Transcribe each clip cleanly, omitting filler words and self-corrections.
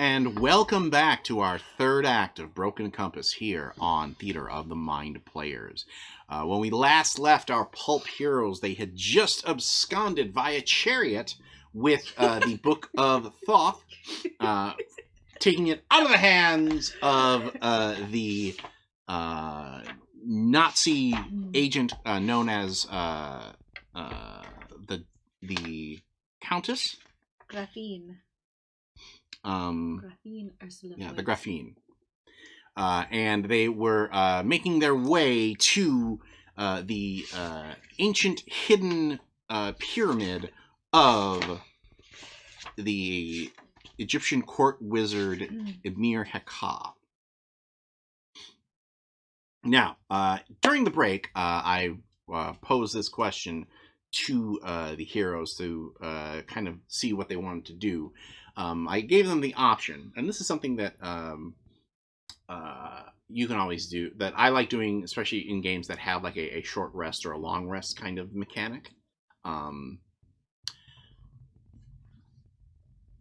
And welcome back to our third act of Broken Compass here on Theater of the Mind Players. When we last left our pulp heroes, they had just absconded via chariot with the Book of Thoth, taking it out of the hands of the Nazi agent known as the Countess. Graphene. Graphene Ursula. Yeah, the Graphene. And they were making their way to the ancient hidden pyramid of the Egyptian court wizard Emir Heka. Now, during the break, I posed this question to the heroes to kind of see what they wanted to do. I gave them the option, and this is something that you can always do, that I like doing, especially in games that have like a short rest or a long rest kind of mechanic.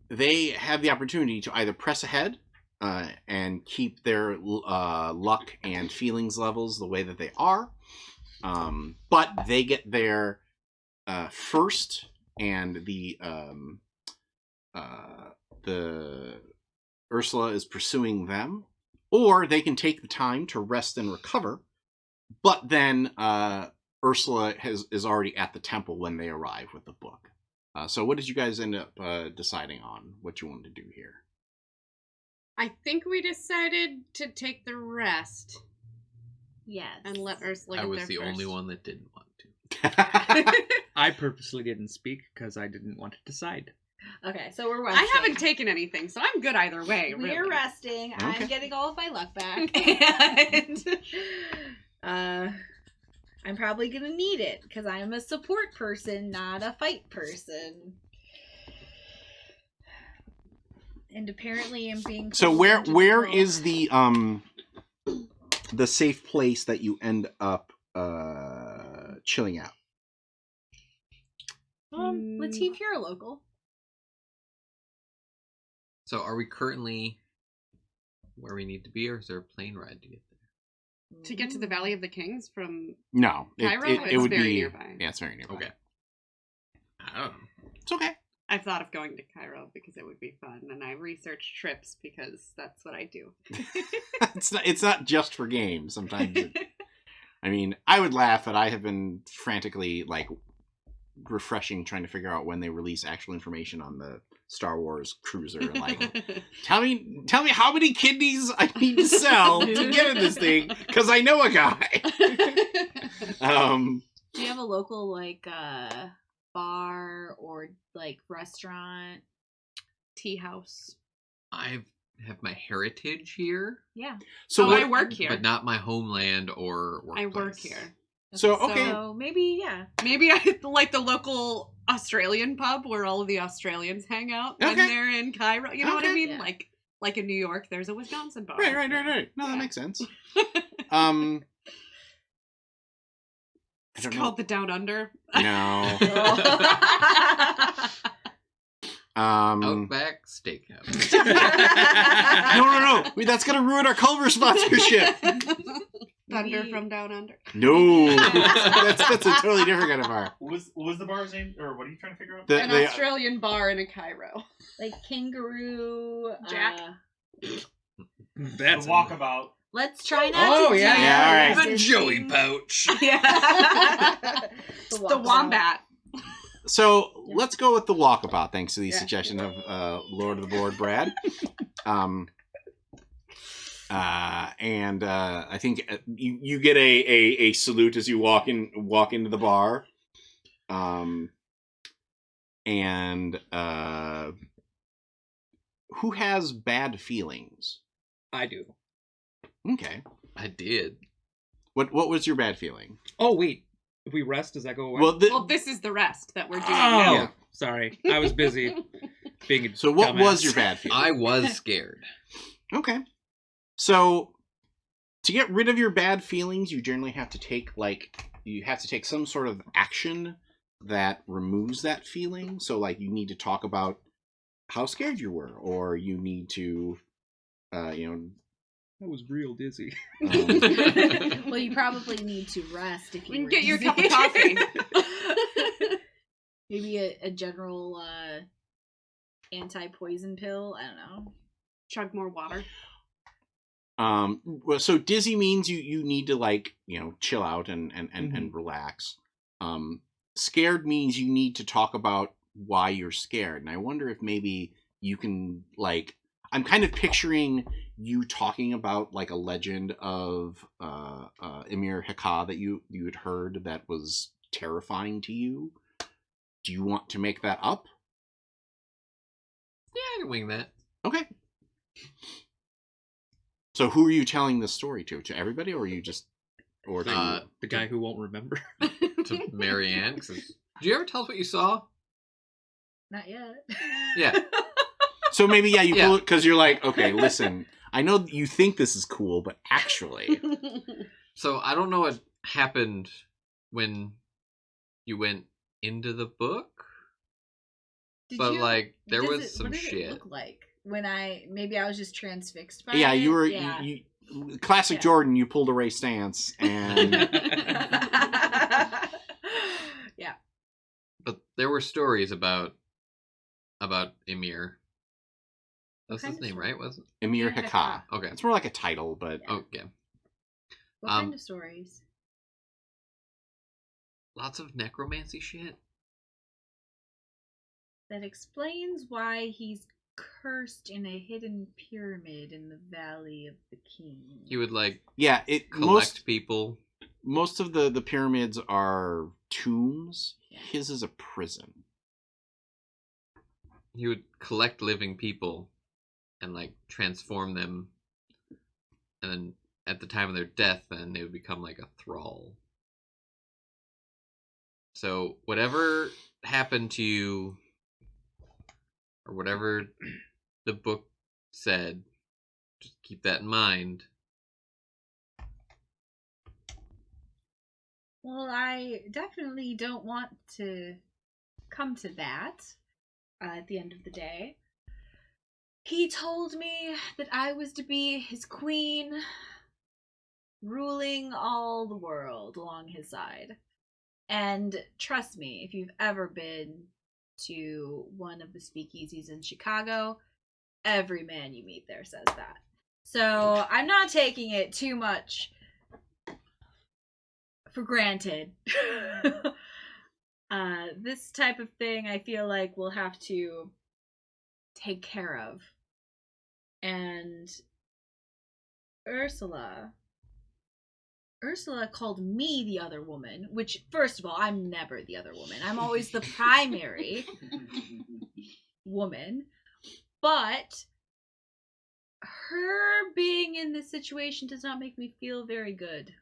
They have the opportunity to either press ahead and keep their luck and feelings levels the way that they are, but they get there first, and the Ursula is pursuing them, or they can take the time to rest and recover, but then Ursula is already at the temple when they arrive with the book. So what did you guys end up deciding on, what you wanted to do here? I think we decided to take the rest. Yes. And let Ursula get I there was the first. only one that didn't want to. I purposely didn't speak because I didn't want to decide. Okay, so we're resting. I haven't taken anything, so I'm good either way. We're really. resting. Okay. I'm getting all of my luck back. And I'm probably going to need it because I am a support person, not a fight person. And apparently I'm being... So where is the safe place that you end up chilling out? Let's see if you're a local. So are we currently where we need to be, or is there a plane ride to get there? To get to the Valley of the Kings from No, Cairo? it It's would very be nearby. Yeah, it's very nearby. Okay. I don't know. It's okay. I've thought of going to Cairo because it would be fun, and I research trips because that's what I do. It's not just for games. Sometimes I mean, I would laugh, but I have been frantically like refreshing, trying to figure out when they release actual information on the Star Wars cruiser. Like, tell me how many kidneys I need to sell to get in this thing, because I know a guy. Do you have a local, like, bar or, like, restaurant? Tea house. I have my heritage here, Yeah. So I work here. but not my homeland or workplace. I work here. So okay. So maybe, yeah. Maybe I like the local Australian pub where all of the Australians hang out when Okay. they're in Cairo. You know what I Okay. mean? Yeah. Like in New York, there's a Wisconsin bar. Right. No, Yeah. that makes sense. It's called the Down Under. No. Outback Steakhouse. No. Wait, that's gonna ruin our Culver sponsorship. Thunder Maybe- from Down Under. No, that's a totally different kind of bar. What was the bar's name, or what are you trying to figure out? An Australian bar in a Cairo. Like kangaroo. Jack? That's the walkabout. Let's try not Oh, to yeah, do yeah, all right. The resisting. Joey pouch. Yeah. The Wombat. So let's go with the walkabout, thanks to the Yeah. suggestion of Lord of the Board, Brad. And I think you get a salute as you walk into the bar. And who has bad feelings? I do. Okay. I did. What was your bad feeling? Oh, wait. If we rest, does that go away? Well, this is the rest that we're doing oh, now. Yeah. sorry. I was busy being a So what dumbass. was your bad feeling? I was scared. Okay. So to get rid of your bad feelings, you generally have to take some sort of action that removes that feeling. So like you need to talk about how scared you were, or you need to, I was real dizzy. Well, you probably need to rest if you We can were get you a dizzy. cup of coffee. Maybe a general anti-poison pill. I don't know. Chug more water. Well, so dizzy means you need to like, chill out and relax. Scared means you need to talk about why you're scared. And I wonder if maybe you can, like, I'm kind of picturing you talking about like a legend of Emir Haka that you had heard that was terrifying to you. Do you want to make that up? Yeah, I can wing that. Okay. So who are you telling this story to? To everybody, or are you just, or to you? The guy who won't remember. To Marianne. Did you ever tell us what you saw? Not yet. Yeah. So maybe you Yeah. pull it because you're like, okay, listen, I know you think this is cool, but actually, So I don't know what happened when you went into the book, but like there was some what did shit. It look like when maybe I was just transfixed by yeah, it? you were Yeah. you classic Yeah. Jordan. You pulled a Ray stance, and Yeah. But there were stories about Emir. That's What his kind of name, story? right? Wasn't Emir Emir Haka. Haka. Okay. It's more like a title, but Yeah. Okay. What kind of stories? Lots of necromancy shit. That explains why he's cursed in a hidden pyramid in the Valley of the King. He would like yeah, collect people. most of the pyramids are tombs. Yeah. His is a prison. He would collect living people and like transform them, and then at the time of their death, then they would become like a thrall. So whatever happened to you, or whatever the book said, just keep that in mind. Well, I definitely don't want to come to that at the end of the day. He told me that I was to be his queen, ruling all the world along his side. And trust me, if you've ever been to one of the speakeasies in Chicago, every man you meet there says that. So I'm not taking it too much for granted. This type of thing I feel like we'll have to take care of. And Ursula called me the other woman, which, first of all, I'm never the other woman. I'm always the primary woman. But her being in this situation does not make me feel very good.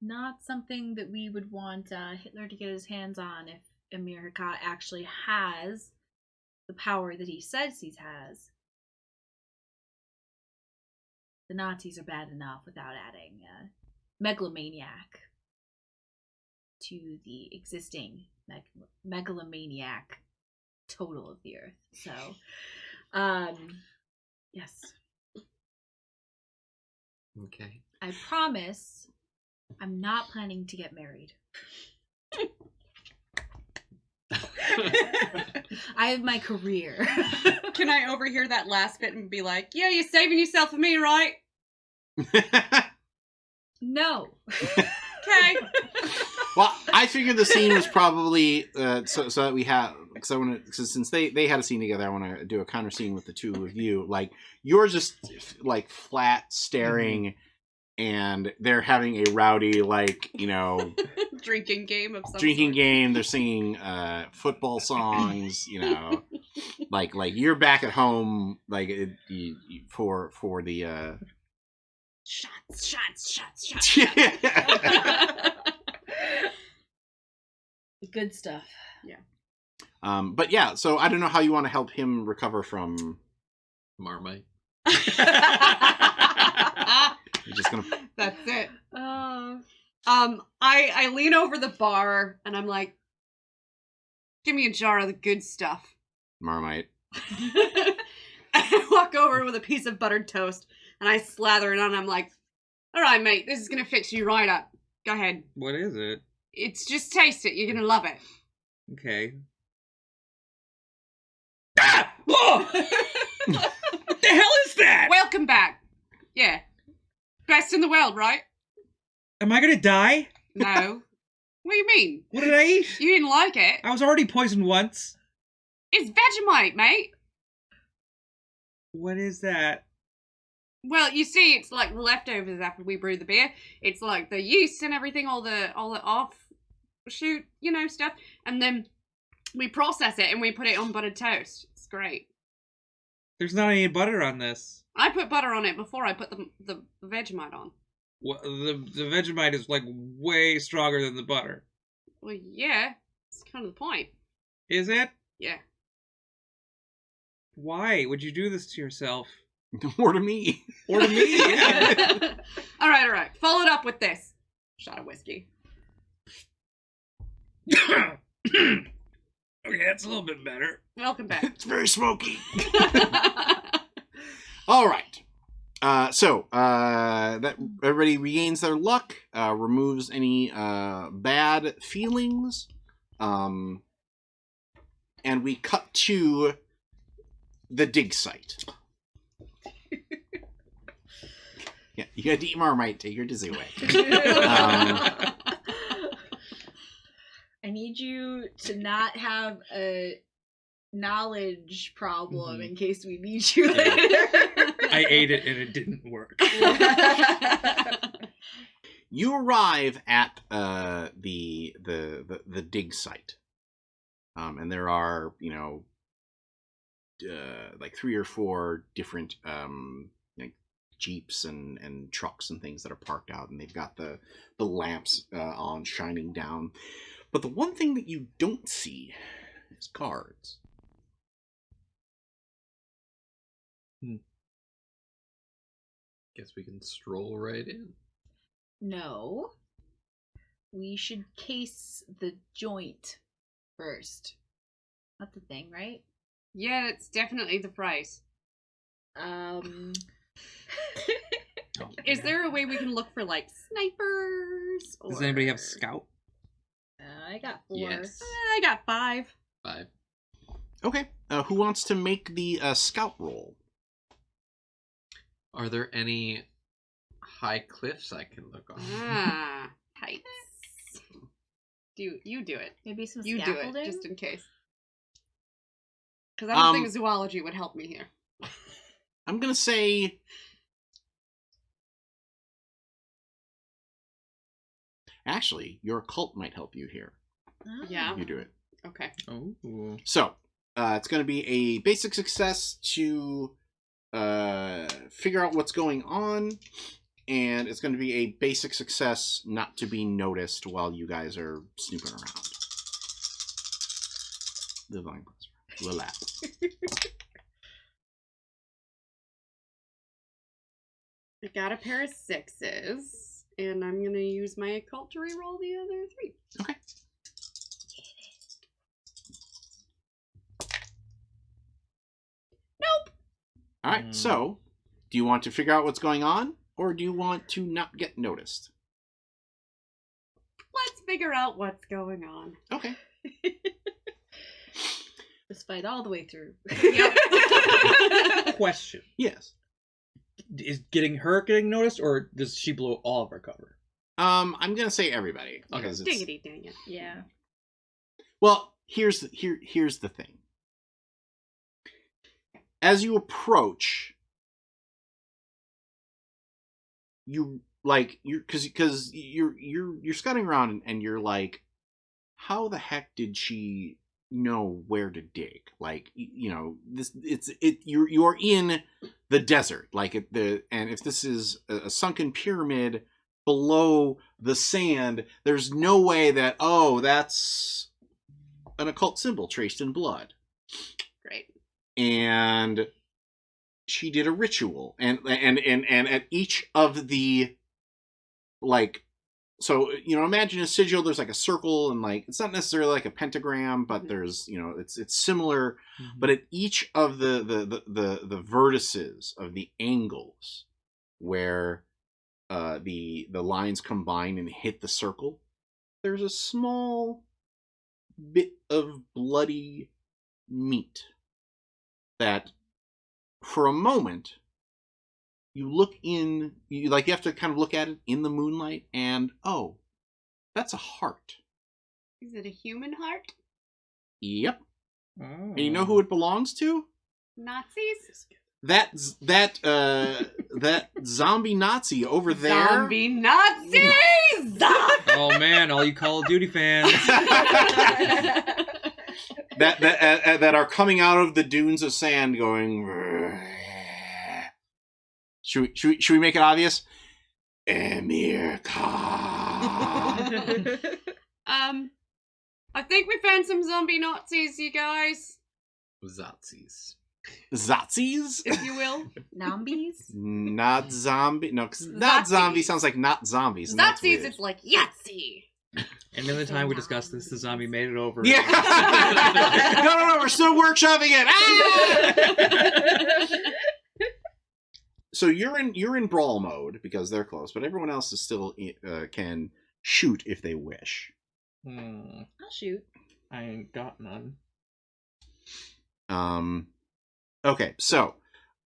Not something that we would want Hitler to get his hands on if Emir Haka actually has the power that he says he has. The Nazis are bad enough without adding megalomaniac to the existing megalomaniac total of the earth. So, yes. Okay. I promise I'm not planning to get married. I have my career. Can I overhear that last bit and be like, yeah, you're saving yourself for me, right? No. Okay. Well, I figured the scene was probably so that we have. Because I want to, since they had a scene together, I want to do a counter scene with the two of you. Like you're just like flat staring, and they're having a rowdy Drinking game of some drinking sort. game. They're singing football songs. Like you're back at home, like for the Shots. Good stuff. But yeah, so I don't know how you want to help him recover from. Marmite. You're just gonna. That's it. I lean over the bar and I'm like, Give me a jar of the good stuff. Marmite. I walk over with a piece of buttered toast, and I slather it on. I'm like, all right, mate, this is going to fix you right up. Go ahead. What is it? It's just taste it. You're going to love it. Okay. Ah! Whoa! What the hell is that? Welcome back. Yeah. Best in the world, right? Am I gonna die? No. What do you mean? What did I eat? You didn't like it. I was already poisoned once. It's Vegemite, mate. What is that? Well, you see, it's like the leftovers after we brew the beer. It's like the yeast and everything, all the offshoot, stuff. And then we process it and we put it on buttered toast. It's great. There's not any butter on this. I put butter on it before I put the Vegemite on. Well, the Vegemite is like way stronger than the butter. Well, yeah. It's kind of the point. Is it? Yeah. Why would you do this to yourself? Or to me. Or to me? Yeah. All right. Follow it up with this. Shot of whiskey. Okay, that's a little bit better. Welcome back. It's very smoky. All right. So that everybody regains their luck, removes any bad feelings, and we cut to the dig site. Yeah, you got to eat Marmite. Take your dizzy away. I need you to not have a knowledge problem in case we need you later. I ate it and it didn't work. You arrive at the dig site, and there are like 3 or 4 different like jeeps and trucks and things that are parked out, and they've got the lamps on shining down. But the one thing that you don't see is guards. Guess we can stroll right in. No. We should case the joint first. That's the thing, right? Yeah, it's definitely the price. Is there a way we can look for, like, snipers? Does anybody have scout? I got 4. Yes. I got 5. 5. Okay. Who wants to make the scout roll? Are there any high cliffs I can look on? Ah, heights. You do it. Maybe some You scaffolding? do it, just in case. Because I don't think zoology would help me here. I'm gonna say actually, your occult might help you here. Oh. Yeah. You do it. Okay. Oh. So, it's going to be a basic success to figure out what's going on, and it's going to be a basic success not to be noticed while you guys are snooping around. The line buzzer. Will lap. I got a pair of 6s, and I'm going to use my occult to reroll the other 3. Okay. Nope. All right. So, do you want to figure out what's going on, or do you want to not get noticed? Let's figure out what's going on. Okay. This fight all the way through. Yep. Question. Yes. Is getting noticed, or does she blow all of our cover? I'm gonna say everybody. Okay. Because it's... Diggity dang it. Yeah. Well, here's the thing. As you approach, you're scouting around and you're like, how the heck did she know where to dig? Like, you're in the desert, and if this is a sunken pyramid below the sand, there's no way that that's an occult symbol traced in blood. Great. And she did a ritual, and at each of the So, imagine a sigil, there's like a circle and like, it's not necessarily like a pentagram, but there's, it's similar, but at each of the vertices of the angles where the lines combine and hit the circle, there's a small bit of bloody meat that for a moment you have to kind of look at it in the moonlight, and that's a heart. Is it a human heart? Yep. Oh. And you know who it belongs to? Nazis? That zombie Nazi over there. Zombie Nazis! Oh man, all you Call of Duty fans. that are coming out of the dunes of sand going. Should we make it obvious? Emir Khan. I think we found some zombie Nazis, you guys. Zatsies. Zatsies? If you will. Nambies? Not zombie. No, 'cause not zombie sounds like not zombies. And that's Zatsies, weird. it's like Yahtzee. And in the time we discussed this, the zombie made it over. Yeah. No, we're still workshopping it. Ah! So you're in brawl mode because they're close, but everyone else is still can shoot if they wish. I'll shoot. I ain't got none. Okay, so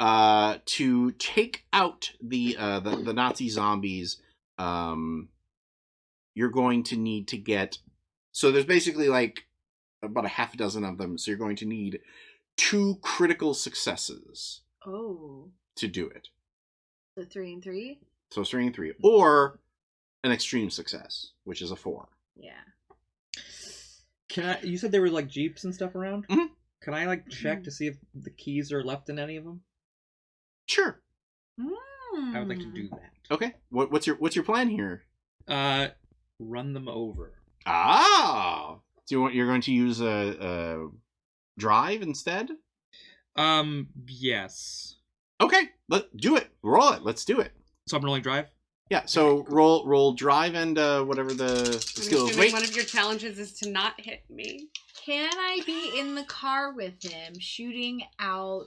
to take out the Nazi zombies, you're going to need to get. So there's basically like about a half a dozen of them. So you're going to need 2 critical successes. Oh. To do it. So 3 and 3? So 3 and 3. Or an extreme success, which is a 4. Yeah. You said there were like jeeps and stuff around? Mhm. Can I like check to see if the keys are left in any of them? Sure. I would like to do that. Okay. What's your plan here? Run them over. Ah. You're going to use a drive instead? Yes. Okay. Let's do it. Roll it. Let's do it. So I'm rolling drive? Yeah, so roll drive and whatever the skill is. Wait. One of your challenges is to not hit me. Can I be in the car with him, shooting out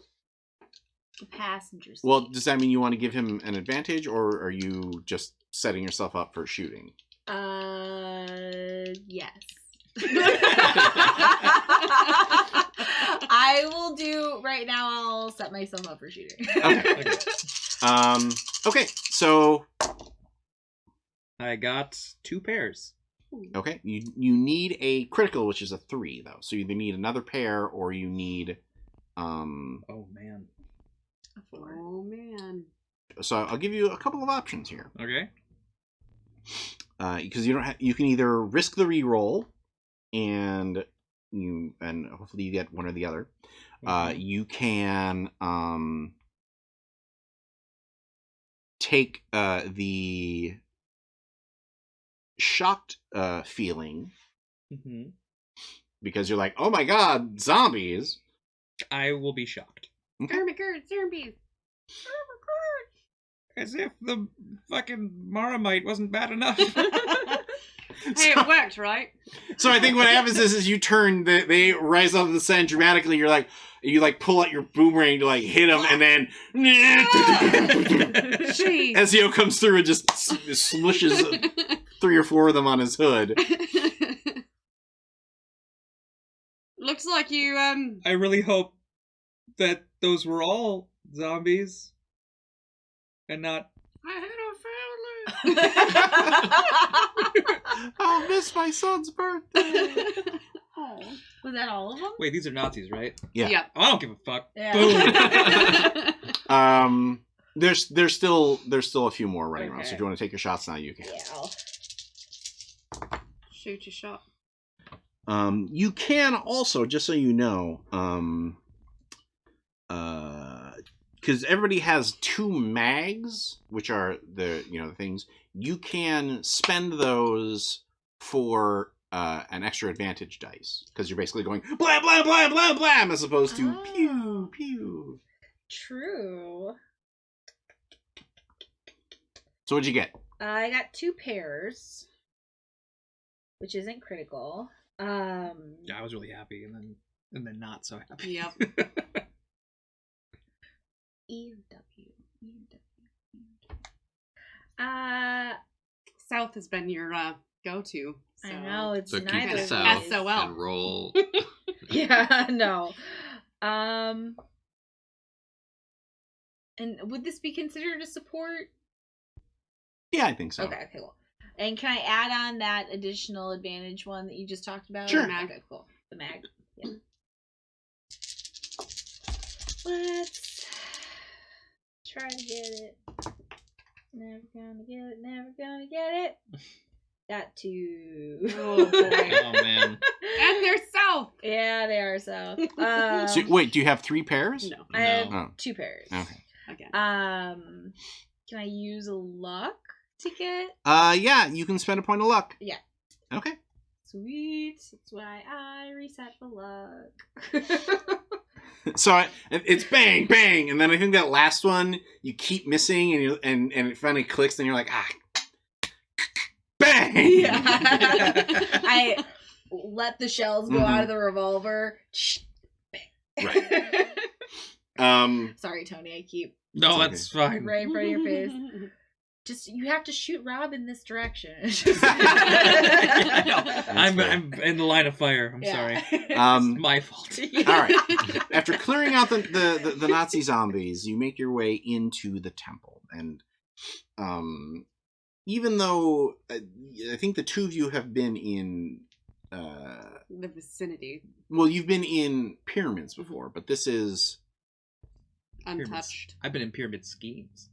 the passenger seat? Well, does that mean you want to give him an advantage, or are you just setting yourself up for shooting? Yes. I will do right now. I'll set myself up for shooting. Okay. Okay. So I got 2 pairs. okay, you need a critical, which is a 3 though. So you either need another pair or you need Oh man. A 4. Oh man. So I'll give you a couple of options here. Okay. Because you can either risk the reroll and hopefully you get one or the other. You can take the shocked feeling because you're like, oh my god, zombies. I will be shocked. Okay. Zombies. As if the fucking Marmite wasn't bad enough. Hey, it worked, right? So I think what happens is you turn, they rise up the sand dramatically. You pull out your boomerang to like hit them, and then Jeez. Ezio comes through and just smushes 3 or 4 of them on his hood. Looks like you I really hope that those were all zombies and not. I had I'll miss my son's birthday. Oh, was that all of them? Wait, these are Nazis, right? Yeah. Yep. Oh, I don't give a fuck. Yeah. Boom. There's still a few more running around. So Okay. if you want to take your shots now, you can. Yeah. Shoot your shot. You can also, just so you know, because everybody has 2 mags, which are the things. You can spend those for an extra advantage dice because you're basically going blam blam blam blam blam as opposed to pew pew. True. So what'd you get? I got 2 pairs. which isn't critical. Yeah, I was really happy, and then not so happy. Yep. E or W. South has been your go-to. So. I know it's So keep neither the of south these. SOL. and roll. Yeah, no. And would this be considered a support? Yeah, I think so. Okay, cool. And can I add on that additional advantage one that you just talked about? Sure. The mag? Okay, cool. The mag. Yeah. Let's try to get it. Never gonna get it. Never gonna get it. Got to. Oh boy. Oh man. And they're South. Yeah, they are so. So, wait, do you have 3 pairs? No. I have Oh. 2 pairs. Okay. Again. Can I use a luck to get? Yeah, you can spend a point of luck. Yeah. Okay. Sweet. That's why I reset the luck. So it's bang, bang, and then I think that last one you keep missing, and it finally clicks, and you're like, bang. Yeah. I let the shells go out of the revolver. Right. Sorry, Tony. I keep No, okay. that's fine. right in front of your face. Just you have to shoot Rob in this direction. I'm in the line of fire. I'm sorry. It's my fault. All right. After clearing out the Nazi zombies, you make your way into the temple, and even though I think the 2 of you have been in The vicinity. well, you've been in pyramids before, but this is Untouched. I've been in pyramid schemes.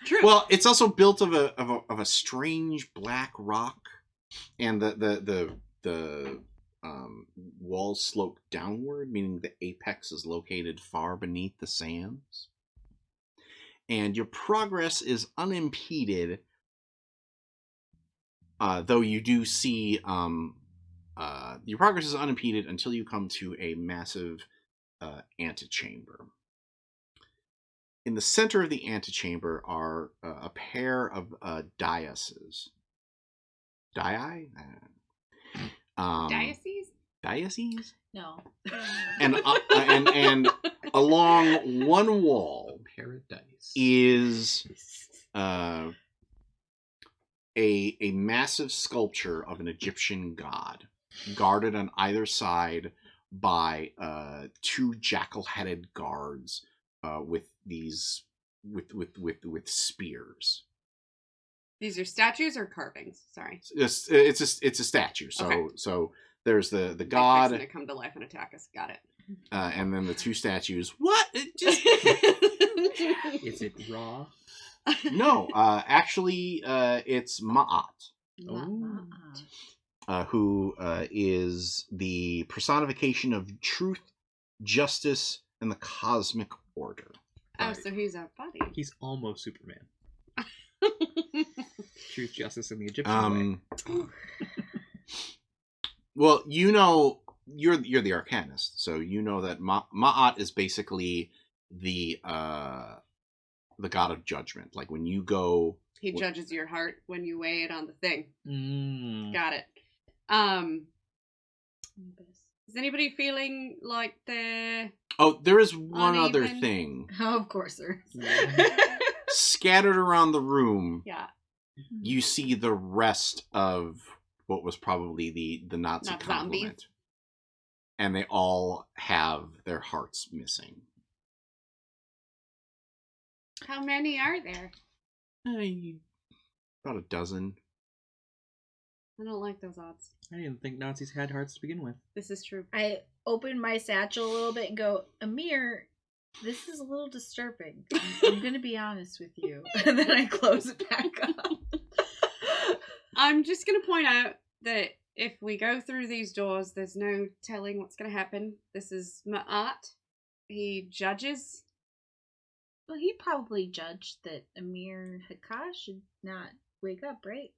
True. well, it's also built of a strange black rock, and the walls slope downward, meaning the apex is located far beneath the sands. And your progress is unimpeded, though you do see your progress is unimpeded until you come to a massive antechamber. In the center of the antechamber are a pair of daises. Diocese? Diocese? No. And along one wall Paradise. is a massive sculpture of an Egyptian god, guarded on either side by 2 jackal-headed guards with spears. These are statues or carvings? Sorry. It's a statue. So Okay. so there's the Like god, fixing to come to life and attack us. Got it. and then the 2 statues. What? It just Is it raw? no. Actually, it's Ma'at, who is the personification of truth, justice, and the cosmic order. Oh, so he's our buddy. He's almost Superman. Truth, justice, and the Egyptian way. Well, you know, you're the Arcanist, so you know that Ma'at is basically the god of judgment. Like when you go, He judges your heart when you weigh it on the thing. Mm. Got it. Is anybody feeling like they're oh, there is one other Uneven. thing Oh, of course there is. scattered around the room. yeah? You see the rest of what was probably the Nazi Not complement. zombies. And they all have their hearts missing. How many are there? About a dozen. I don't like those odds. I didn't think Nazis had hearts to begin with. This is true. I open my satchel a little bit and go, Amir, this is a little disturbing. I'm going to be honest with you. And then I close it back up. I'm just going to point out that if we go through these doors, there's no telling what's going to happen. This is Ma'at. He judges. Well, he probably judged that Amir Hakash should not wake up, right?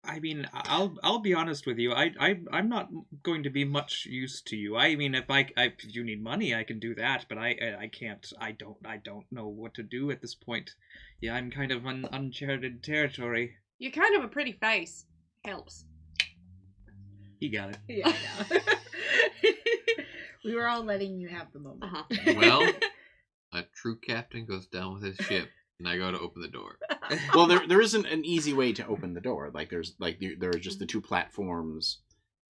I mean, I'll be honest with you. I'm not going to be much use to you. I mean, if you need money, I can do that, but I can't. I don't know what to do at this point. Yeah, I'm kind of on uncharted territory. You're kind of a pretty face. Helps. You got it. Yeah, I know. We were all letting you have the moment. Uh-huh. Well, a true captain goes down with his ship, and I go to open the door. Well, there isn't an easy way to open the door. Like there are just the two platforms,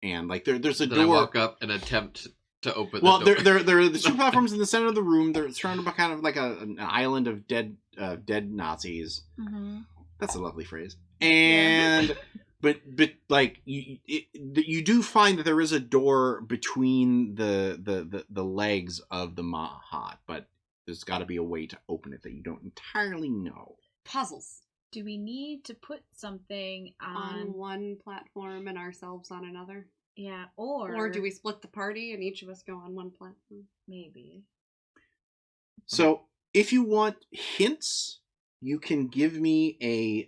and like there's a Then I door. walk up and attempt to open Well, the door. there are the two platforms in the center of the room. They're surrounded by kind of like an island of dead Nazis. Mm-hmm. That's a lovely phrase. And but like you do find that there is a door between the legs of the Mahat, but there's got to be a way to open it that you don't entirely know. Puzzles. Do we need to put something On one platform and ourselves on another? Yeah, or do we split the party and each of us go on one platform? maybe? So if you want hints, you can give me a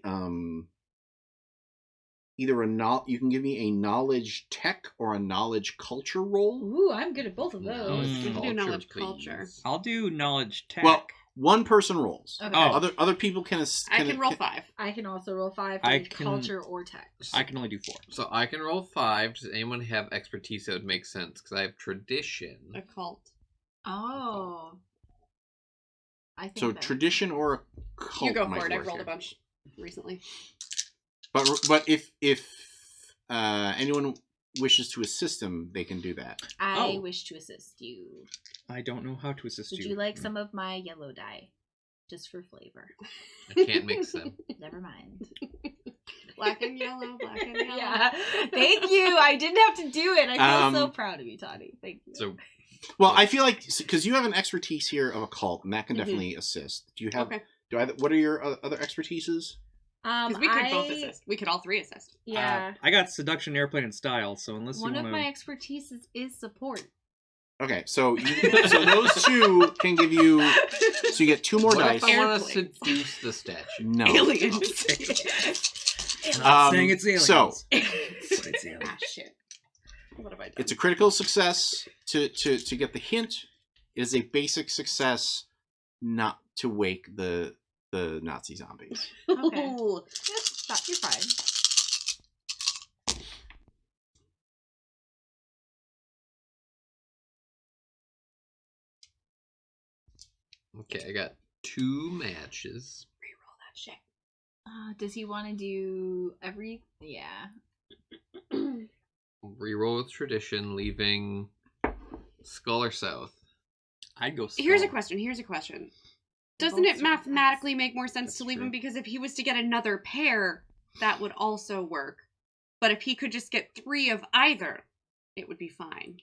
you can give me a knowledge tech or a knowledge culture roll. Ooh, I'm good at both of those. We can do knowledge please. culture. I'll do knowledge tech. Well, one person rolls. Okay. Oh. Other people can. I can roll 5. I can also roll 5 I for can- culture or tech. I can only do 4. So I can roll 5. Does anyone have expertise that would make sense? Because I have tradition. Occult. Oh. I think So that- tradition or a cult. You go might for it. I've work rolled here. a bunch recently. But if anyone wishes to assist him, they can do that. I Oh. wish to assist you. I don't know how to assist Would you. you like some of my yellow dye? Just for flavor. I can't mix them. Never mind. Black and yellow, black and yellow. Yeah. Thank you. I didn't have to do it. I feel so Um, proud of you, Toddy. Thank you. So Well, I feel like because you have an expertise here of a cult, and that can Mhm. definitely assist. Do you have? Okay. What are your other expertises? Because we could both assist. We could all 3 assist. Yeah. I got seduction, airplane, and style. So unless One you of want my to, expertise is support. Okay, so so those two can give you. So you get 2 more what dice. if I want to Airplanes. seduce the statue? No. Aliens. saying it's aliens. So But it's aliens. Ah, shit. What have I done? it's a critical success to get the hint. It is a basic success not to wake the Nazi zombies. Okay. Ooh. You're fine. Okay, I got 2 matches. Reroll that shit. Does he want to do every? Yeah. Reroll with tradition, leaving Skull or South. I'd go. Here's a skull. question. They're Doesn't both it sort of mathematically make more sense That's to leave true. him? Because if he was to get another pair, that would also work. But if he could just get 3 of either, it would be fine.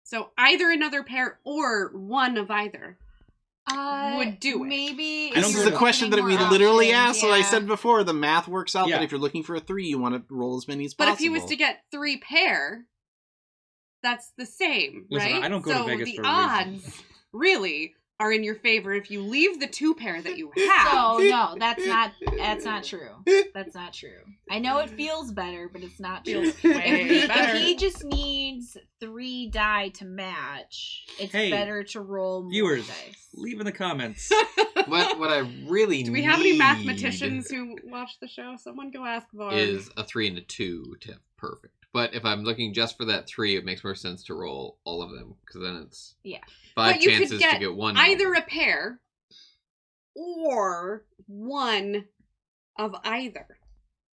So either another pair or 1 of either. Would do it. Maybe. I This don't is go a to- question that Getting we more literally options, asked. What I yeah. said before, the math works out Yeah. that if you're looking for a 3, you want to roll as many as But possible. if he was to get 3 pair, that's the same, Listen, right? I don't go to so Vegas the for a reason. odds really are in your favor if you leave the 2 pair that you have. So no, that's not true. That's not true. I know it feels better, but it's not true. Feels way better. If he just needs 3 die to match, it's Hey, better to roll more Viewers, dice. leave in the comments. What I really Do we have any need mathematicians who watch the show? Someone go ask Varg. is a 3 and a 2 to have perfect. But if I'm looking just for that 3, it makes more sense to roll all of them because then it's Yeah. 5 But you could chances to get get 1. either number. a pair or 1 of either.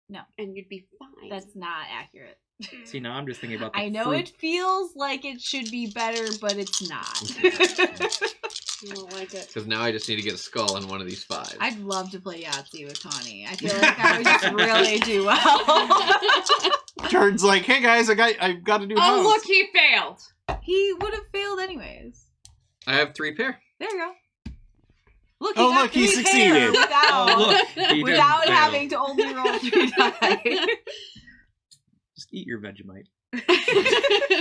No. And you'd be fine. That's not accurate. See, now I'm just thinking about the I know fruit. it feels like it should be better, but it's not. I don't like it. Because now I just need to get a skull on one of these 5s. I'd love to play Yahtzee with Tawny. I feel like I would just really do well. Turns like, hey guys, I've got a new house. Oh, look, he failed. He would have failed anyways. I have 3 pair. There you go. Look, Oh, got look, he 3 succeeded. pair Without, Oh, look, he didn't without fail. having to only roll 3 die. Just eat your Vegemite.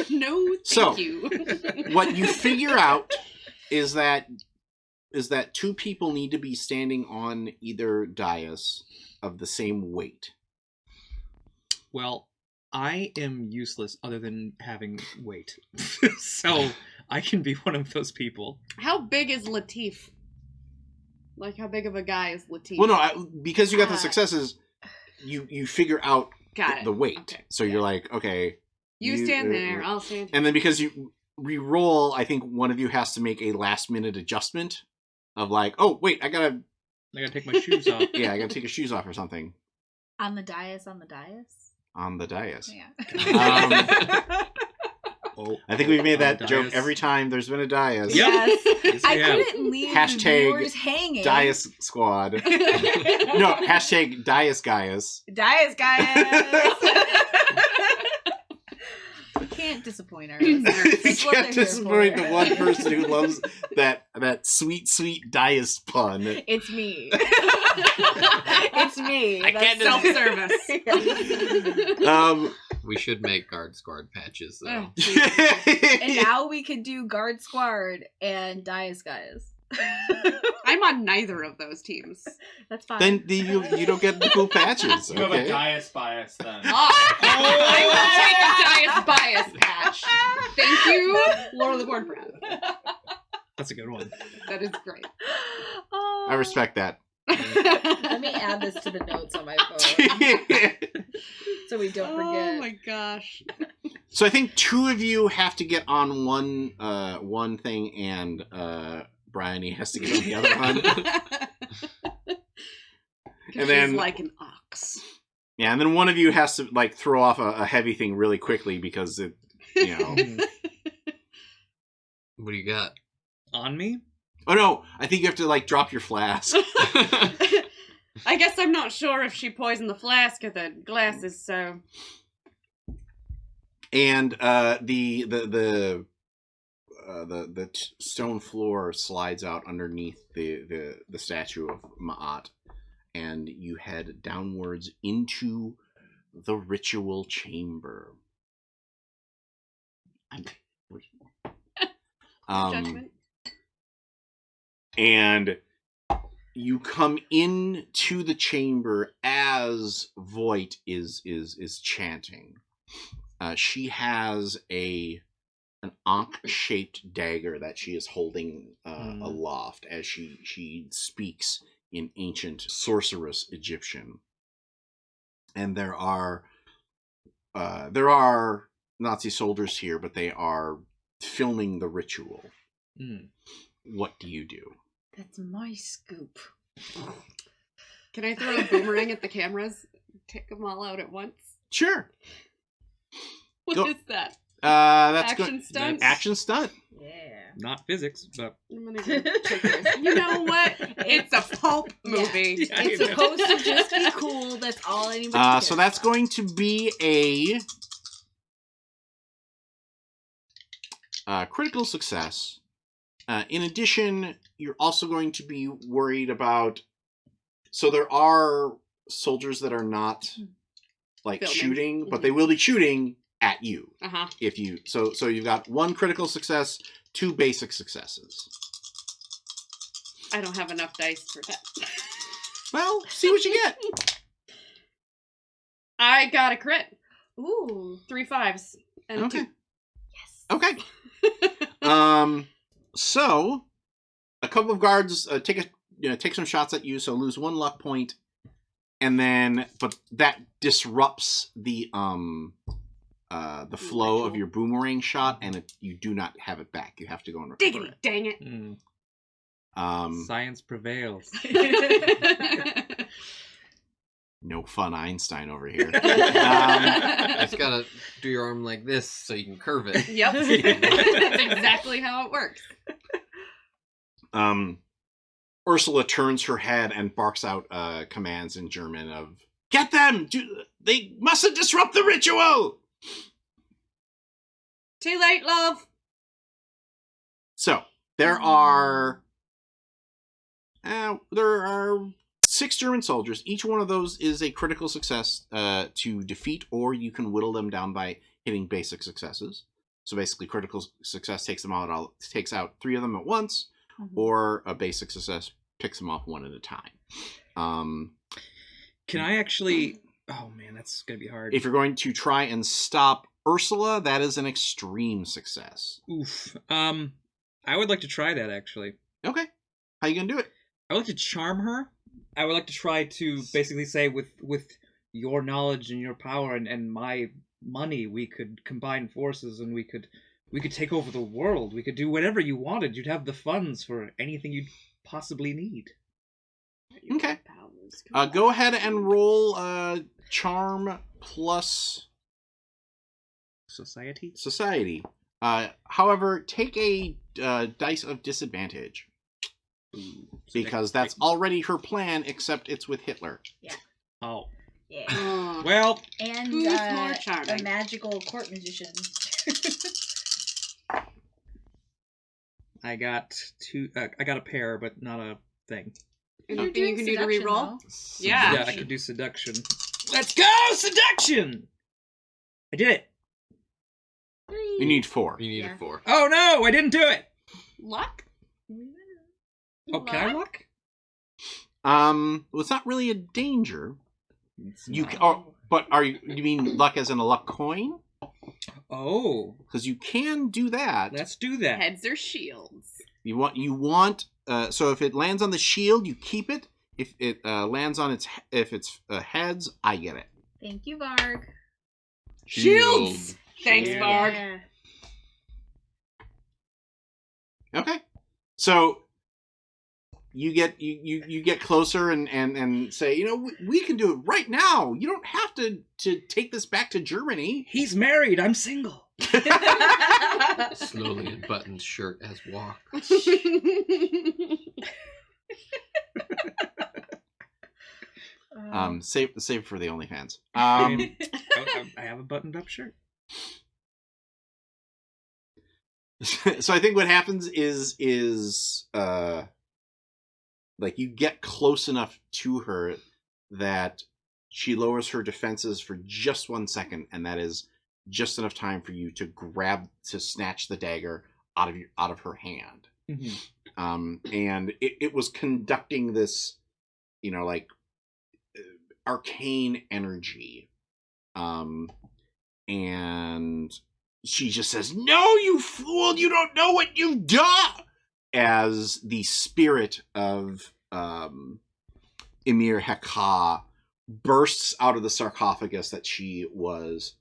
No, thank So, you. What you figure out is that 2 people need to be standing on either dais of the same weight. Well, I am useless other than having weight. So I can be one of those people. How big is Latif? Like, how big of a guy is Latif? Well, no, because you got the successes, you figure out Got it. the weight. Okay. So you're like, okay. You stand there, I'll stand here. And then because you re-roll, I think one of you has to make a last-minute adjustment of like, oh, wait, I gotta take my shoes off. Yeah, I gotta take your shoes off or something. On the dais. On the dais. Yeah. I think we've made that dais. joke every time there's been a dais. Yes. Yes, I we have. couldn't leave Hashtag the viewers hanging. Dais squad. No, hashtag Dais Gaius. Dais, guys. We can't disappoint our listeners. You That's what can't they're here disappoint for. the one person who loves that sweet, sweet Dais pun. It's me. It's me. I can't self-service. We should make guard squad patches though. And now we could do Guard Squad and Dais guys. I'm on neither of those teams. That's fine. Then you don't get the cool patches. You have a Okay. Dias bias then. I will take a Dias bias patch. Thank you, Lord of the Born Brad. That's a good one. That is great. Oh. I respect that. Let me add this to the notes on my phone so we don't forget. Oh my gosh. So I think two of you have to get on one thing, and Bryony has to get on the other one. And then- she's like an ox. Yeah, and then one of you has to like throw off a heavy thing really quickly because it, you know. What do you got? On me? Oh no! I think you have to like drop your flask. I guess I'm not sure if she poisoned the flask or the glasses, so And the stone floor slides out underneath the statue of Ma'at, and you head downwards into the ritual chamber. judgment. And you come into the chamber as Voight is chanting. She has an ankh-shaped dagger that she is holding aloft as she speaks in ancient sorceress Egyptian. And there are Nazi soldiers here, but they are filming the ritual. What do you do? That's my scoop. Can I throw a boomerang at the cameras? Take them all out at once? Sure. What Go. is that? That's Action good. stunt? Action stunt. Yeah. Not physics, but I'm gonna go take this. You know what? It's a pulp movie. Yeah, It's I know. supposed to just be cool. That's all anybody cares So that's about. going to be a critical success. In addition, you're also going to be worried about. So there are soldiers that are not like Filming. shooting, but they will be shooting at you Uh-huh. if you. So you've got one critical success, two basic successes. I don't have enough dice for that. Well, see what you get. I got a crit. Ooh. 3 5s and a Okay. 2. Yes. Okay. So a couple of guards take some shots at you, so lose 1 luck point, and then but that disrupts the flow of your boomerang shot, and you do not have it back. You have to go and recover Diggity, dang it. it. Science prevails. No fun Einstein over here. Just gotta do your arm like this so you can curve it. Yep. That's exactly how it works. Ursula turns her head and barks out commands in German of, "Get them! They mustn't disrupt the ritual!" Too late, love. So, there are 6 German soldiers. Each one of those is a critical success to defeat, or you can whittle them down by hitting basic successes. So basically, critical success takes out 3 of them at once, or a basic success picks them off one at a time. Can I actually... Oh, man, that's going to be hard. If you're going to try and stop Ursula, that is an extreme success. Oof. I would like to try that, actually. Okay. How you going to do it? I would like to charm her. I would like to try to basically say, with your knowledge and your power and my money, we could combine forces and we could take over the world. We could do whatever you wanted. You'd have the funds for anything you'd possibly need. Okay. Go ahead and roll charm plus Society. However, take a dice of disadvantage. Because that's already her plan, except it's with Hitler. Yeah. Oh. Yeah. Well. And who's more charming? a magical court magician. I got two. I got a pair, but not a thing. Anything you can do to reroll? Yeah, Yeah. I could do seduction. Let's go, seduction! I did it. You need 4. You need a 4. Oh no, I didn't do it. Luck? Oh, can I luck? Well, it's not really a danger. But you mean luck as in a luck coin? Oh, Because you can do that. let's do that. Heads or shields? You want. So if it lands on the shield, you keep it. If it lands on its heads, I get it. Thank you, Varg. Shields! Thanks, Shield. Varg. Yeah. Okay. So you get closer and say, we can do it right now. You don't have to take this back to Germany. He's married. I'm single. Slowly unbuttons shirt as walk. Save for the OnlyFans. I have a buttoned-up shirt. So I think what happens is like you get close enough to her that she lowers her defenses for just 1 second, and that is just enough time for you to snatch the dagger out of her hand. Mm-hmm. And it was conducting this, arcane energy. And she just says, "No, you fool! You don't know what you've done!" As the spirit of Emir Heka bursts out of the sarcophagus that she was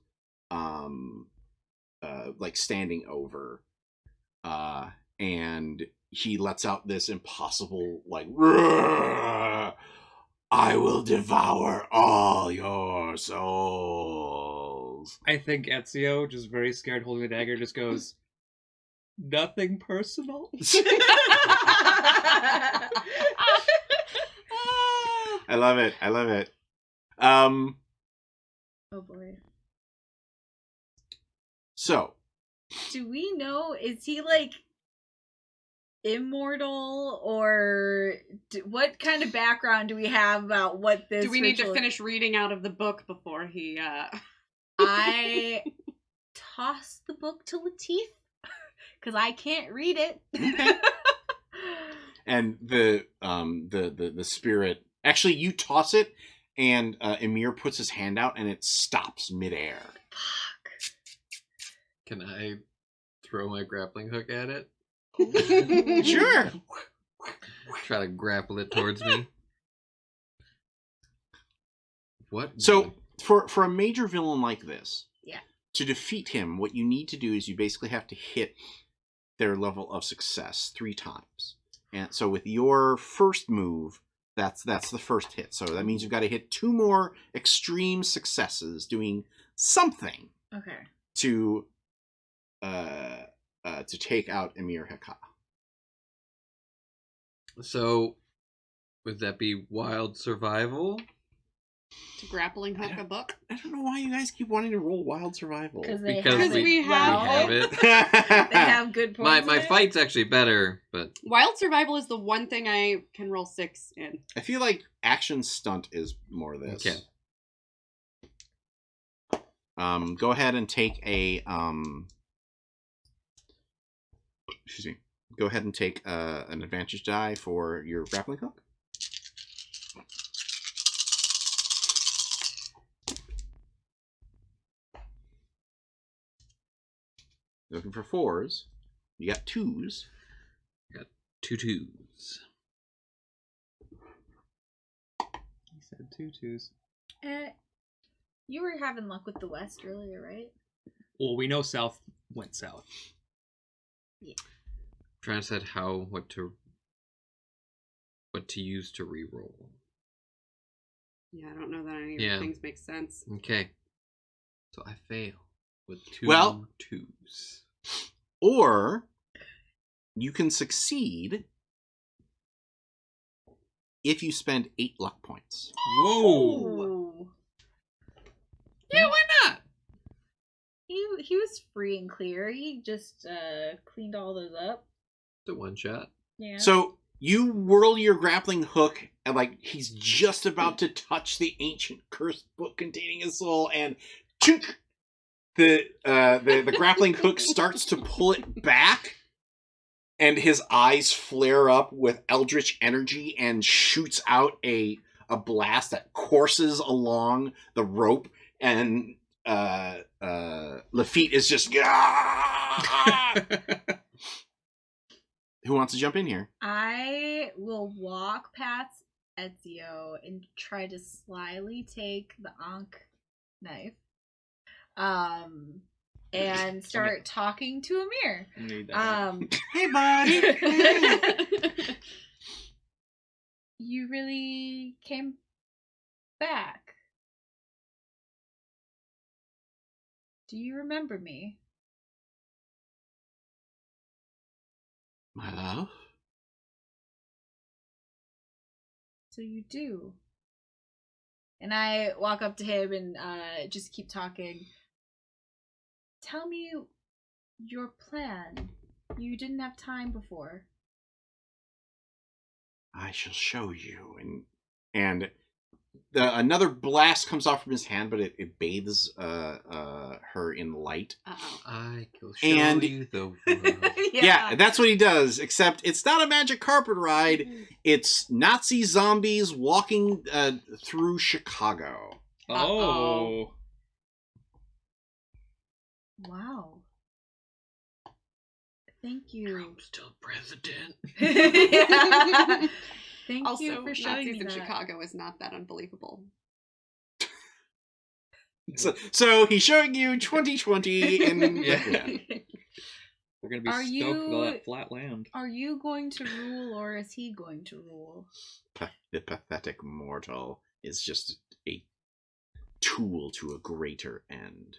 standing over, and he lets out this impossible "Roar! I will devour all your souls." I think Ezio, just very scared holding the dagger, just goes, "Nothing personal." I love it. Oh boy. So, Do we know, is he immortal, or what kind of background do we have about what this Do we need to ritual- finish reading out of the book before he I tossed the book to Latif because I can't read it. and the spirit, actually you toss it, and Emir puts his hand out and it stops midair. Fuck. Can I throw my grappling hook at it? Sure. Try to grapple it towards me. What? So for a major villain like this, Yeah. to defeat him, what you need to do is you basically have to hit their level of success 3 times. And so with your first move, that's the first hit. So that means you've got to hit 2 more extreme successes doing something Okay. to take out Emir Heka. So, would that be wild survival? to grappling hook a book? I don't know why you guys keep wanting to roll wild survival. Because we have it. They have good points. My in it. fight's actually better, but Wild survival is the one thing I can roll 6 in. I feel like action stunt is more this. Okay. Go ahead and take a excuse me. Go ahead and take an advantage die for your grappling hook. Looking for 4s. You got 2s. got 2 2s. Said 2 2s. You were having luck with the West earlier, right? Well, we know South went south. Yeah. Trying to decide what to use to re-roll. Yeah, I don't know that any of Yeah. the things make sense. Okay. So I fail with 2 Well- 2s. Or you can succeed if you spend 8 luck points. Whoa! Ooh. Yeah, why not? He was free and clear. He just cleaned all those up. It's a one shot. Yeah. So you whirl your grappling hook, and like he's just about to touch the ancient cursed book containing his soul, and chunk, the grappling hook starts to pull it back, and his eyes flare up with eldritch energy and shoots out a blast that courses along the rope, and Lafitte is just Who wants to jump in here? I will walk past Ezio and try to slyly take the Ankh knife. And start talking to Amir. Need that. Hey, buddy. You really came back. Do you remember me? My love? So you do. And I walk up to him and just keep talking. Tell me your plan. You didn't have time before. I shall show you. And another blast comes off from his hand, but it bathes her in light. Uh-oh. I will show And- you the world. Yeah, that's what he does, except it's not a magic carpet ride. It's Nazi zombies walking through Chicago. Oh. Wow. Thank you. Trump's still president. Yeah. Thank Also, you for showing Nazis me in that. Chicago is not that unbelievable. So he's showing you 2020 in Yeah. We're gonna be Are stoked with all that flat land. Are you going to rule or is he going to rule? The pathetic mortal is just a tool to a greater end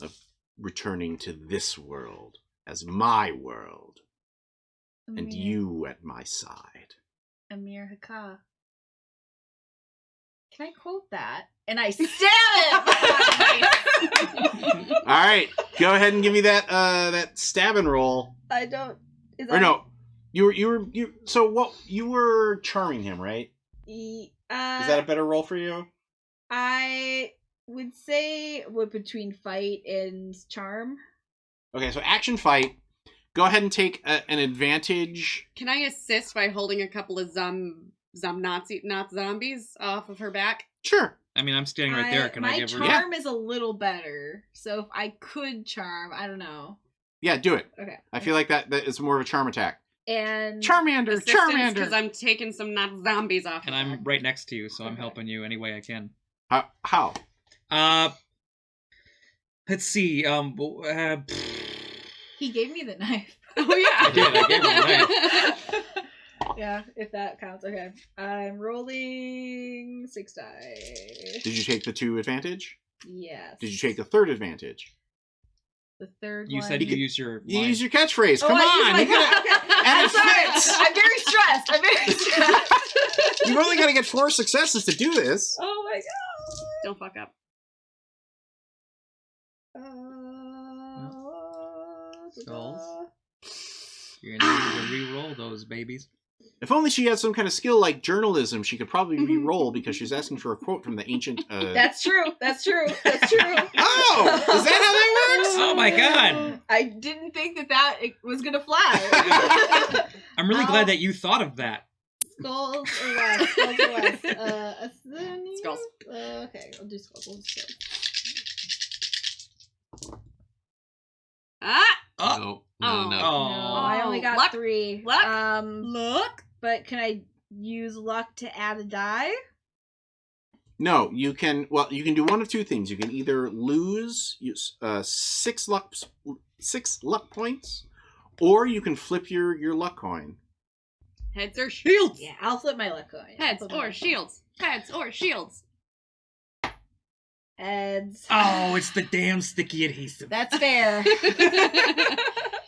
of returning to this world as my world, and Amir- you at my side. Amir Haka. Can I quote that? And I stab him! All right, go ahead and give me that stabbing roll. I don't. Is Or no, you. So what? You were charming him, right? Is that a better roll for you? I would say between fight and charm. Okay, so action fight. Go ahead and take an advantage. Can I assist by holding a couple of not zombies off of her back? Sure. I mean, I'm standing right there. Can I give her? My charm is a little better, so if I could charm, I don't know. Yeah, do it. Okay. I feel like that is more of a charm attack. And Charmander, Charmander. Because I'm taking some not zombies off. And of her. I'm right next to you, so I'm Okay. helping you any way I can. How? Let's see. he gave me the knife. Oh yeah, I did, I gave her the Yeah, if that counts. Okay. I'm rolling 6 die. Did you take the 2 advantage? Yes. Did you take the 3rd advantage? the third You one? said you use your. You line. use your catchphrase. Oh, Come I on. used You my- gotta- I'm it sorry. fits. I'm very stressed. I'm very stressed. You've only got to get 4 successes to do this. Oh my god. Don't fuck up. Skulls. You're gonna need to re-roll those babies. If only she had some kind of skill like journalism, she could probably re-roll because she's asking for a quote from the ancient. That's true. That's true. That's true. Oh, is that how that works? Oh my god! I didn't think that it was gonna fly. I'm really Ow. glad that you thought of that. Skulls or less? Skulls or less? Skulls. Okay, I'll do skulls. We'll do skulls. Ah! Oh. No. No, Oh. I only got Luck. 3. Luck. Look. But can I use luck to add a die? No, you can. Well, you can do one of two things. You can either lose 6 luck points, or you can flip your luck coin. Heads or shields? Yeah, I'll flip my luck coin. Heads or shields? Heads or shields? Heads. Oh, it's the damn sticky adhesive. That's fair.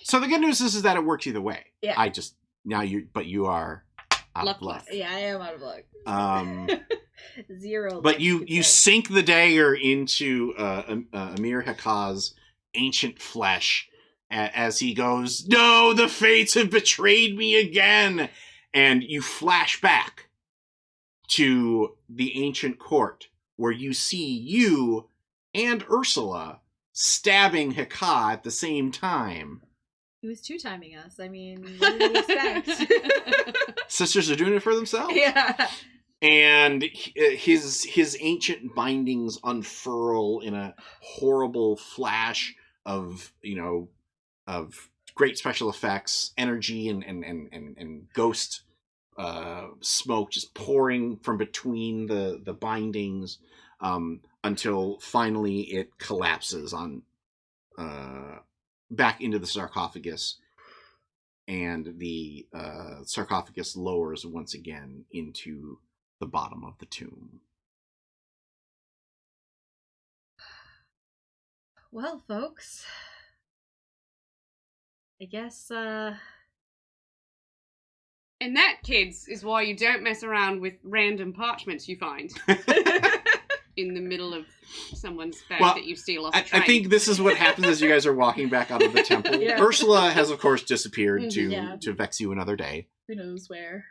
So the good news is that it works either way. Yeah. But you are out of luck. Yeah, I am out of luck. 0. But you sink the dagger into Amir Haka's ancient flesh as he goes, "No, the fates have betrayed me again," and you flash back to the ancient court where you see you and Ursula stabbing Haka at the same time. He was 2-timing us. I mean, what did you expect? Sisters are doing it for themselves. Yeah. And his ancient bindings unfurl in a horrible flash of great special effects, energy, and ghost smoke just pouring from between the bindings until finally it collapses on back into the sarcophagus, and the sarcophagus lowers once again into the bottom of the tomb. Well, folks, I guess, And that, kids, is why you don't mess around with random parchments you find in the middle of someone's bag that you steal off a train. I think this is what happens as you guys are walking back out of the temple. Yeah. Ursula has, of course, disappeared Yeah. to vex you another day. who knows where.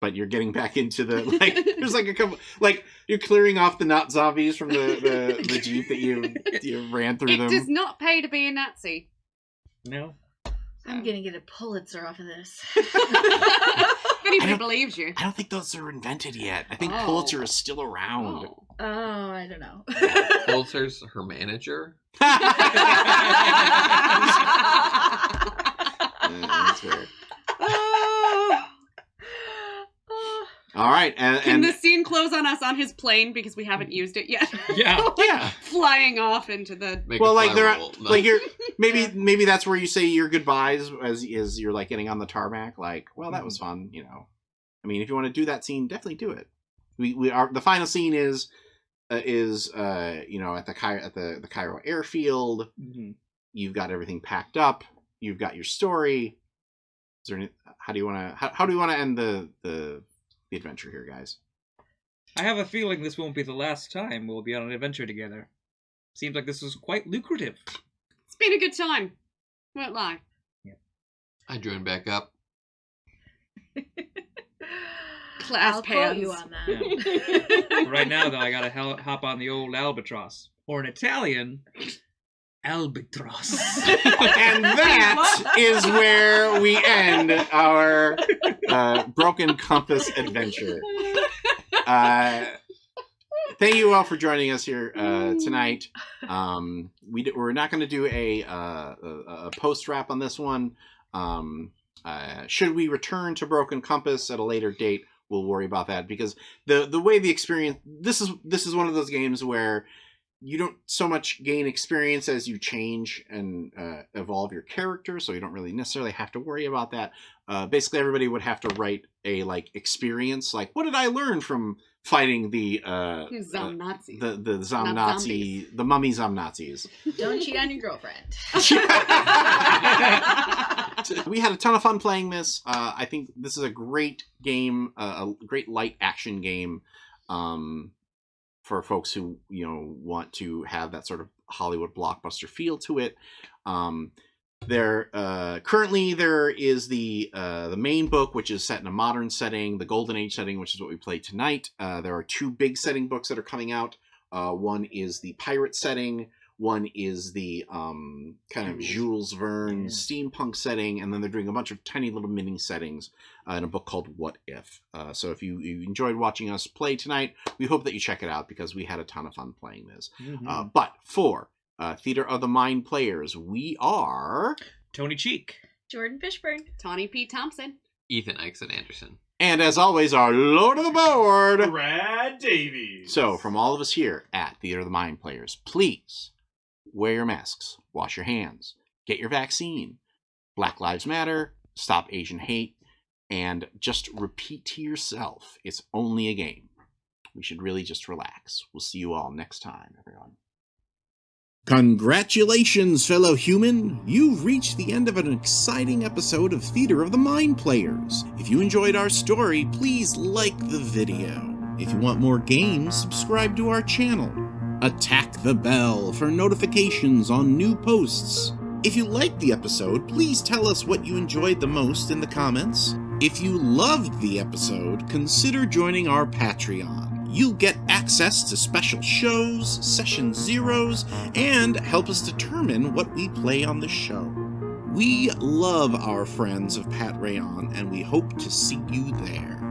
But you're getting back into the, there's a couple, you're clearing off the not zombies from the jeep that you ran through them. It does not pay to be a Nazi. No. I'm gonna get a Pulitzer off of this. If anybody believes you. I don't think those are invented yet. I think Oh. Pulitzer is still around. Oh. Oh, I don't know. Pulitzer's her manager. That's fair. All right, Can and the scene close on us on his plane because we haven't used it yet? Yeah. yeah. Flying off into the... Make Well, a they're fly roll. you're maybe that's where you say your goodbyes as you're getting on the tarmac. Well, that was fun, I mean, if you want to do that scene, definitely do it. We are the final scene is at the Cairo airfield. Mm-hmm. You've got everything packed up. You've got your story. Is there how do you want to end the adventure here, guys? I have a feeling this won't be the last time we'll be on an adventure together. Seems like this was quite lucrative. It's been a good time. Won't lie. I join back up. Class I'll quote you pants. on that. Right now, though, I gotta hop on the old albatross. Or in Italian, albatross. And that is where we end our Broken Compass adventure. Thank you all for joining us here tonight. We're not going to do a post wrap on this one. Should we return to Broken Compass at a later date, we'll worry about that, because the way the experience, this is one of those games where you don't so much gain experience as you change and evolve your character, so you don't really necessarily have to worry about that. Basically, everybody would have to write a experience, what did I learn from fighting the Zom Nazis. the Zom Not Nazi, zombies. the mummy Zom Nazis. Don't cheat on your girlfriend. We had a ton of fun playing this. I think this is a great game, a great light action game. For folks who want to have that sort of Hollywood blockbuster feel to it. Currently there is the main book, which is set in a modern setting, the Golden Age setting, which is what we played tonight. There are 2 big setting books that are coming out. One is the pirate setting. One is the kind of Jules Verne steampunk setting, and then they're doing a bunch of tiny little mini settings in a book called What If. So if you enjoyed watching us play tonight, we hope that you check it out, because we had a ton of fun playing this. Mm-hmm. But for Theater of the Mind players, we are... Tony Cheek. Jordan Fishburne. Tawny P. Thompson. Ethan Exon Anderson. And as always, our Lord of the Board, Brad Davies. So, from all of us here at Theater of the Mind Players, please wear your masks, wash your hands, get your vaccine, Black Lives Matter, stop Asian hate, and just repeat to yourself, it's only a game. We should really just relax. We'll see you all next time, everyone. Congratulations, fellow human! You've reached the end of an exciting episode of Theater of the Mind Players. If you enjoyed our story, please like the video. If you want more games, subscribe to our channel. Attack the bell for notifications on new posts. If you liked the episode, please tell us what you enjoyed the most in the comments. If you loved the episode, consider joining our Patreon. You'll get access to special shows, session zeros, and help us determine what we play on the show. We love our friends of Pat Rayon, and we hope to see you there.